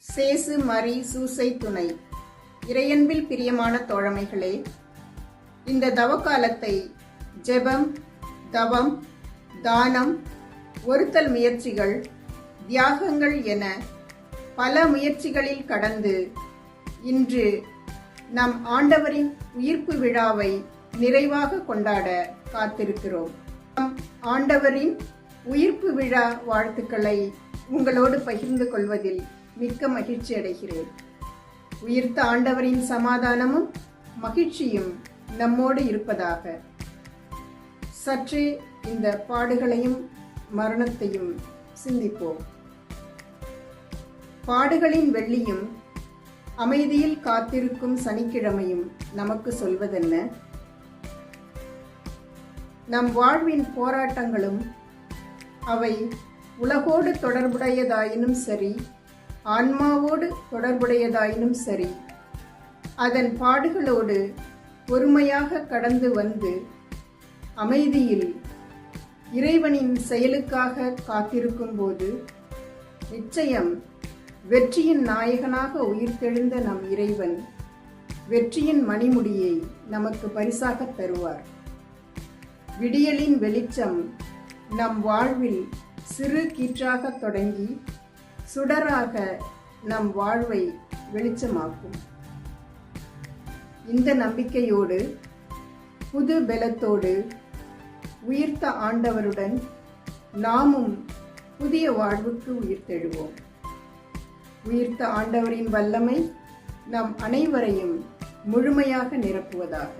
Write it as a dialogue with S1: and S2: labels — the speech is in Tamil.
S1: சேசு மரி சூசை துணை. இறையன்பில் பிரியமான தோழமைகளே, இந்த தவக்காலத்தை ஜெபம், தவம், தானம், ஒருத்தல் முயற்சிகள், தியாகங்கள் என பல முயற்சிகளில் கடந்து இன்று நம் ஆண்டவரின் உயிர்ப்பு விழாவை நிறைவாக கொண்டாட காத்திருக்கிறோம். நம் ஆண்டவரின் உயிர்ப்பு விழா வாழ்த்துக்களை உங்களோடு பகிர்ந்து கொள்வதில் மிக்க மகிழ்ச்சி அடைகிறேன். உயிர்த்த ஆண்டவரின் சமாதானமும் மகிழ்ச்சியும் நம்மோடு இருப்பதாக. சற்றே இந்த பாடுகளையும் மரணத்தையும் சிந்திப்போம். பாடுகளின் வெள்ளியும் அமைதியில் காத்திருக்கும் சனிக்கிழமையும் நமக்கு சொல்வதென்ன? நம் வாழ்வின் போராட்டங்களும் அவை உலகோடு தொடர்புடையதாயினும் சரி, ஆன்மாவோடு தொடர்புடையதாயினும் சரி, அதன் பாடுகளோடு பொறுமையாக கடந்து வந்து அமைதியில் இறைவனின் செயலுக்காக காத்திருக்கும் போது நிச்சயம் வெற்றியின் நாயகனாக உயிர்த்தெழுந்த நம் இறைவன் வெற்றியின் மணிமுடியை நமக்கு பரிசாக தருவார். விடியலின் வெளிச்சம் நம் வாழ்வில் சிறு கீற்றாக தொடங்கி சுடராக நம் வாழ்வை வெளிச்சமாக்கும். இந்த நம்பிக்கையோடு புது பலத்தோடு உயிர்த்த ஆண்டவருடன் நாமும் புதிய வாழ்வுக்கு உயிர்த்தெழுவோம். உயிர்த்த ஆண்டவரின் வல்லமை நம் அனைவரையும் முழுமையாக நிரப்புவதாக.